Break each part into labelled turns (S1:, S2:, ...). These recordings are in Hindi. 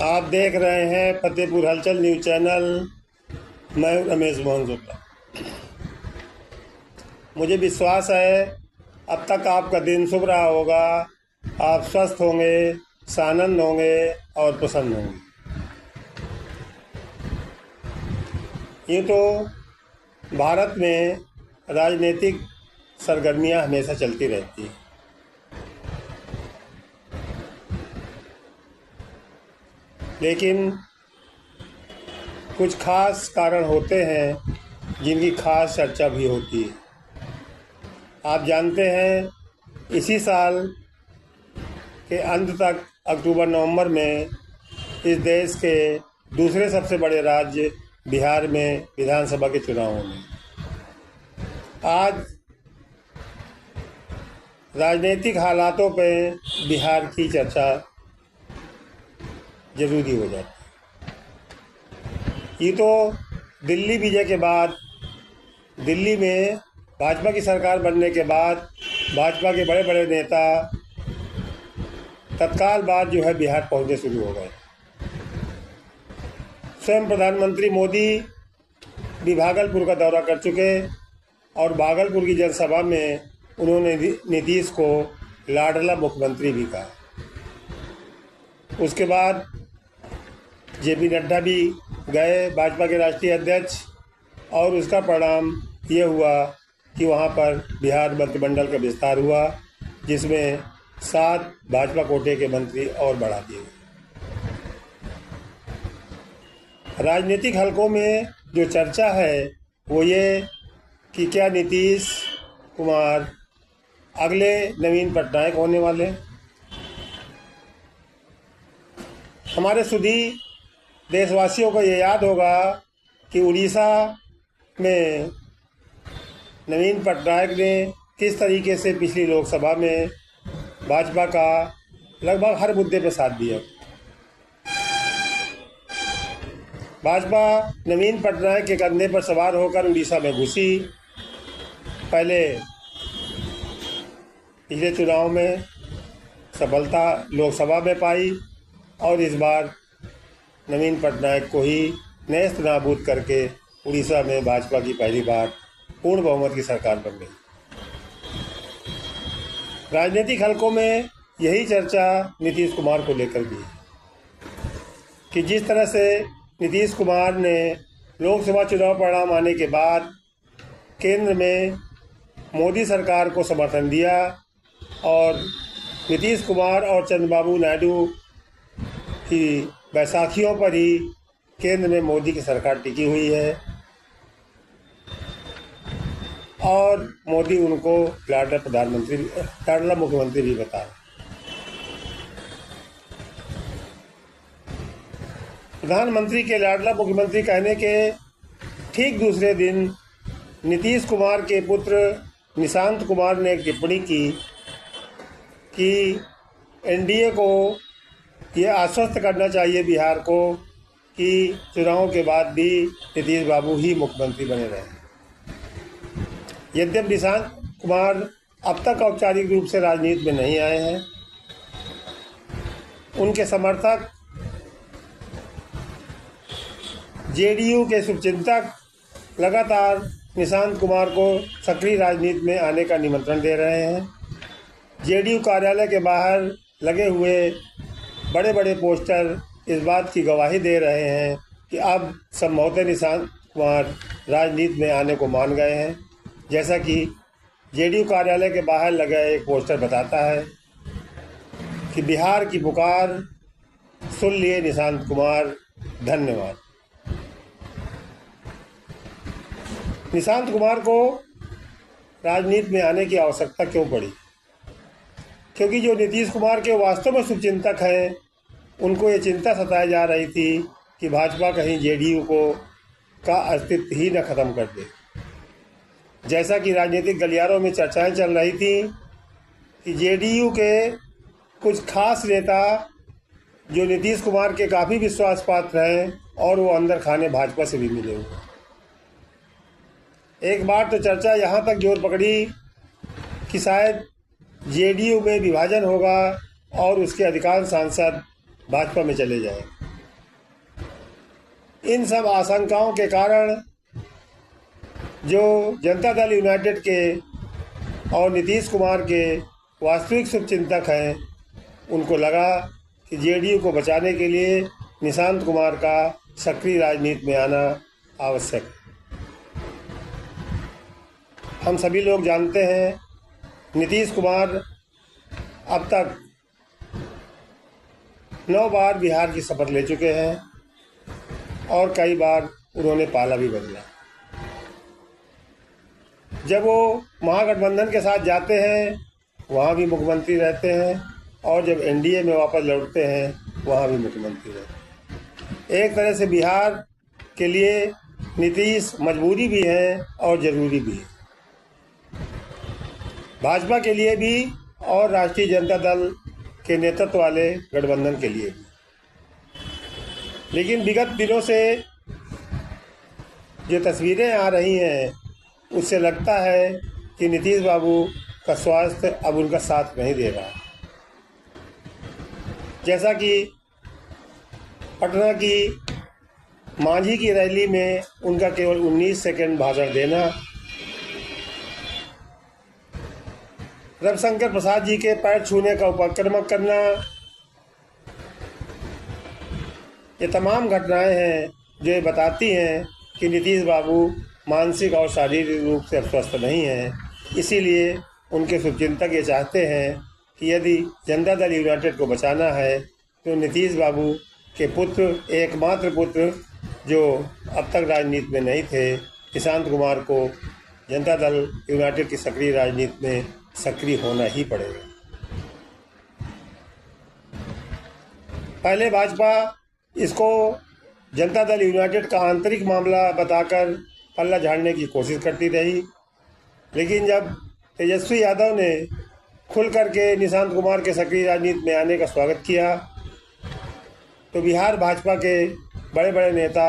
S1: आप देख रहे हैं फतेहपुर हलचल न्यूज चैनल। मैं रमेश मोहन शुक्ला। मुझे विश्वास है अब तक आपका दिन शुभ रहा होगा। आप स्वस्थ होंगे, सानंद होंगे और प्रसन्न होंगे। यूँ तो भारत में राजनीतिक सरगर्मियां हमेशा चलती रहती हैं, लेकिन कुछ खास कारण होते हैं जिनकी खास चर्चा भी होती है। आप जानते हैं, इसी साल के अंत तक अक्टूबर-नवंबर में इस देश के दूसरे सबसे बड़े राज्य बिहार में विधानसभा के चुनाव होंगे। आज राजनीतिक हालातों पे बिहार की चर्चा जरूरी हो जाती है। ये तो दिल्ली विजय के बाद, दिल्ली में भाजपा की सरकार बनने के बाद भाजपा के बड़े बड़े नेता तत्काल बाद बिहार पहुंचने शुरू हो गए। स्वयं प्रधानमंत्री मोदी भी भागलपुर का दौरा कर चुके और भागलपुर की जनसभा में उन्होंने नीतीश को लाडला मुख्यमंत्री भी कहा। उसके बाद जेपी नड्डा भी गए, भाजपा के राष्ट्रीय अध्यक्ष, और उसका परिणाम ये हुआ कि वहाँ पर बिहार मंत्रिमंडल का विस्तार हुआ, जिसमें 7 भाजपा कोटे के मंत्री और बढ़ा दिए गए। राजनीतिक हलकों में जो चर्चा है वो ये कि क्या नीतीश कुमार अगले नवीन पटनायक होने वाले हैं। हमारे सुधी देशवासियों को ये याद होगा कि उड़ीसा में नवीन पटनायक ने किस तरीके से पिछली लोकसभा में भाजपा का लगभग हर मुद्दे पर साथ दिया। भाजपा नवीन पटनायक के कंधे पर सवार होकर उड़ीसा में घुसी। पहले पिछले चुनाव में सफलता लोकसभा में पाई और इस बार नवीन पटनायक को ही नेस्त नाबूद करके उड़ीसा में भाजपा की पहली बार पूर्ण बहुमत की सरकार बन गई। राजनीतिक हलकों में यही चर्चा नीतीश कुमार को लेकर भी कि जिस तरह से नीतीश कुमार ने लोकसभा चुनाव परिणाम आने के बाद केंद्र में मोदी सरकार को समर्थन दिया और नीतीश कुमार और चंद्रबाबू नायडू की बैसाखियों पर ही केंद्र में मोदी की सरकार टिकी हुई है और मोदी उनको लाडला मुख्यमंत्री भी बता रहे। प्रधानमंत्री के लाडला मुख्यमंत्री कहने के ठीक दूसरे दिन नीतीश कुमार के पुत्र निशांत कुमार ने एक टिप्पणी की कि एनडीए को ये आश्वस्त करना चाहिए बिहार को कि चुनावों के बाद भी नीतीश बाबू ही मुख्यमंत्री बने रहे। यद्यपि निशांत कुमार अब तक औपचारिक रूप से राजनीति में नहीं आए हैं, उनके समर्थक जेडीयू के शुभचिंतक लगातार निशांत कुमार को सक्रिय राजनीति में आने का निमंत्रण दे रहे हैं। जेडीयू कार्यालय के बाहर लगे हुए बड़े बड़े पोस्टर इस बात की गवाही दे रहे हैं कि अब संभवतः निशांत कुमार राजनीति में आने को मान गए हैं। जैसा कि जेडीयू कार्यालय के बाहर लगा एक पोस्टर बताता है कि बिहार की पुकार सुन लिए निशांत कुमार, धन्यवाद। निशांत कुमार को राजनीति में आने की आवश्यकता क्यों पड़ी? क्योंकि जो नीतीश कुमार के वास्तव में शुभचिंतक हैं, उनको ये चिंता सताई जा रही थी कि भाजपा कहीं जेडीयू का अस्तित्व ही न खत्म कर दे। जैसा कि राजनीतिक गलियारों में चर्चाएं चल रही थी कि जेडीयू के कुछ खास नेता जो नीतीश कुमार के काफ़ी विश्वास पात्र हैं और वो अंदर खाने भाजपा से भी मिले हुए। एक बार तो चर्चा यहाँ तक जोर पकड़ी कि शायद जेडीयू में विभाजन होगा और उसके अधिकांश सांसद भाजपा में चले जाएं। इन सब आशंकाओं के कारण जो जनता दल यूनाइटेड के और नीतीश कुमार के वास्तविक शुभचिंतक हैं, उनको लगा कि जेडीयू को बचाने के लिए निशांत कुमार का सक्रिय राजनीति में आना आवश्यक है। हम सभी लोग जानते हैं नीतीश कुमार अब तक 9 बार बिहार की शपथ ले चुके हैं और कई बार उन्होंने पाला भी बदला। जब वो महागठबंधन के साथ जाते हैं वहाँ भी मुख्यमंत्री रहते हैं और जब एनडीए में वापस लौटते हैं वहाँ भी मुख्यमंत्री रहते हैं। एक तरह से बिहार के लिए नीतीश मजबूरी भी है और ज़रूरी भी है, भाजपा के लिए भी और राष्ट्रीय जनता दल के नेतृत्व वाले गठबंधन के लिए भी। लेकिन विगत दिनों से जो तस्वीरें आ रही हैं उससे लगता है कि नीतीश बाबू का स्वास्थ्य अब उनका साथ नहीं दे रहा। जैसा कि पटना की मांझी की रैली में उनका केवल 19 सेकंड भाषण देना, रविशंकर प्रसाद जी के पैर छूने का उपक्रम करना, ये तमाम घटनाएं हैं जो ये बताती हैं कि नीतीश बाबू मानसिक और शारीरिक रूप से अस्वस्थ नहीं हैं। इसीलिए उनके शुभचिंतक ये चाहते हैं कि यदि जनता दल यूनाइटेड को बचाना है तो नीतीश बाबू के पुत्र, एकमात्र पुत्र जो अब तक राजनीति में नहीं थे, निशांत कुमार को जनता दल यूनाइटेड की सक्रिय राजनीति में सक्रिय होना ही पड़ेगा। पहले भाजपा इसको जनता दल यूनाइटेड का आंतरिक मामला बताकर पल्ला झाड़ने की कोशिश करती रही, लेकिन जब तेजस्वी यादव ने खुल करके निशांत कुमार के सक्रिय राजनीति में आने का स्वागत किया तो बिहार भाजपा के बड़े बड़े नेता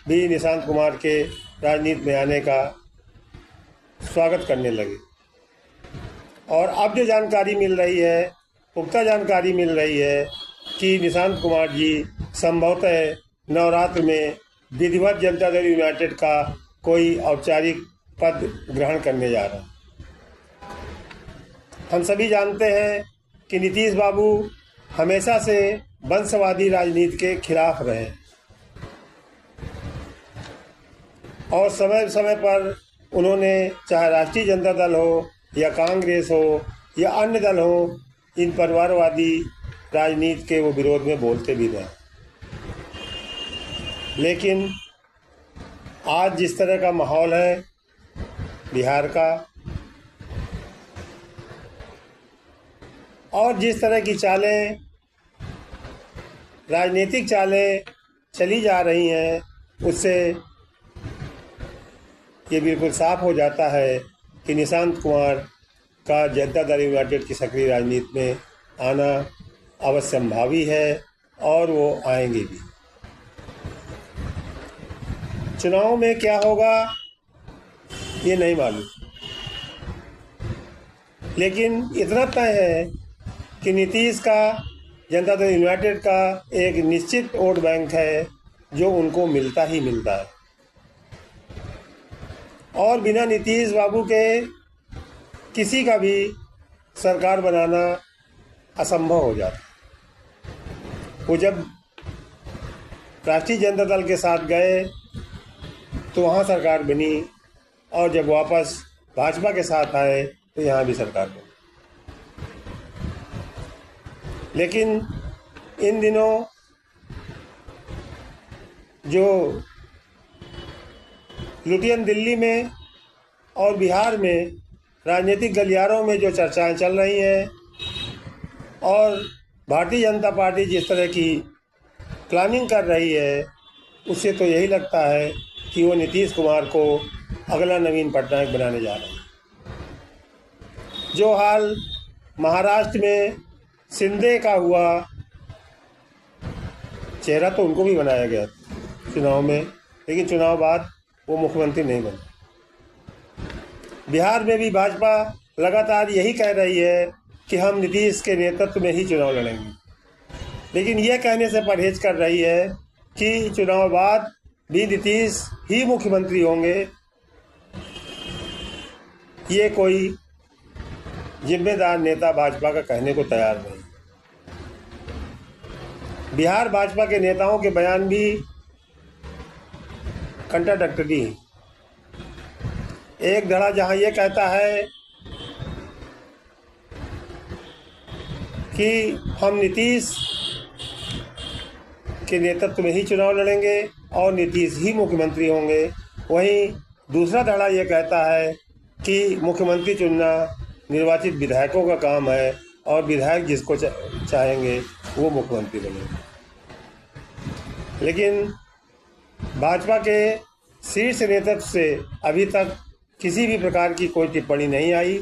S1: भी निशांत कुमार के राजनीति में आने का स्वागत करने लगे। और अब जो जानकारी मिल रही है, पुख्ता जानकारी मिल रही है कि निशांत कुमार जी संभवतः नवरात्र में विधिवत जनता दल यूनाइटेड का कोई औपचारिक पद ग्रहण करने जा रहा है। हम सभी जानते हैं कि नीतीश बाबू हमेशा से वंशवादी राजनीति के खिलाफ रहे और समय समय पर उन्होंने चाहे राष्ट्रीय जनता दल हो या कांग्रेस हो या अन्य दल हो, इन परिवारवादी राजनीति के वो विरोध में बोलते भी रहे। लेकिन आज जिस तरह का माहौल है बिहार का और जिस तरह की चालें, राजनीतिक चालें चली जा रही हैं, उससे ये बिल्कुल साफ हो जाता है कि निशांत कुमार का जनता दल यूनाइटेड की सक्रिय राजनीति में आना अवश्यंभावी है और वो आएंगे भी। चुनाव में क्या होगा ये नहीं मालूम, लेकिन इतना तय है कि नीतीश का जनता दल यूनाइटेड का एक निश्चित वोट बैंक है जो उनको मिलता ही मिलता है और बिना नीतीश बाबू के किसी का भी सरकार बनाना असंभव हो जाता। वो जब राष्ट्रीय जनता दल के साथ गए तो वहाँ सरकार बनी और जब वापस भाजपा के साथ आए तो यहाँ भी सरकार बनी। लेकिन इन दिनों जो लुटियन दिल्ली में और बिहार में राजनीतिक गलियारों में जो चर्चाएं चल रही हैं और भारतीय जनता पार्टी जिस तरह की प्लानिंग कर रही है, उससे तो यही लगता है कि वो नीतीश कुमार को अगला नवीन पटनायक बनाने जा रहे हैं। जो हाल महाराष्ट्र में शिंदे का हुआ, चेहरा तो उनको भी बनाया गया चुनाव में, लेकिन चुनाव बाद वो मुख्यमंत्री नहीं बने। बिहार में भी भाजपा लगातार यही कह रही है कि हम नीतीश के नेतृत्व में ही चुनाव लड़ेंगे, लेकिन ये कहने से परहेज कर रही है कि चुनाव बाद भी नीतीश ही मुख्यमंत्री होंगे, ये कोई जिम्मेदार नेता भाजपा का कहने को तैयार नहीं। बिहार भाजपा के नेताओं के बयान भी कंट्राडिक्टरी हैं। एक धड़ा जहां ये कहता है कि हम नीतीश के नेतृत्व में ही चुनाव लड़ेंगे और नीतीश ही मुख्यमंत्री होंगे, वहीं दूसरा धड़ा ये कहता है कि मुख्यमंत्री चुनना निर्वाचित विधायकों का काम है और विधायक जिसको चाहेंगे वो मुख्यमंत्री बनेंगे। लेकिन भाजपा के शीर्ष नेतृत्व से अभी तक किसी भी प्रकार की कोई टिप्पणी नहीं आई,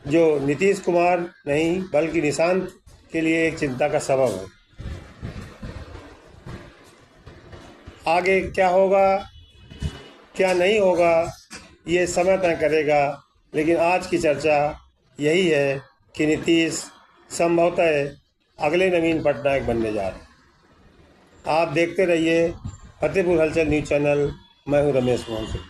S1: जो नीतीश कुमार नहीं बल्कि निशांत के लिए एक चिंता का सबब है। आगे क्या होगा क्या नहीं होगा ये समय तय करेगा, लेकिन आज की चर्चा यही है कि नीतीश संभवतः अगले नवीन पटनायक बनने जा रहे हैं। आप देखते रहिए फतेहपुर हलचल न्यूज़ चैनल। मैं हूं रमेश मोहन सिंह।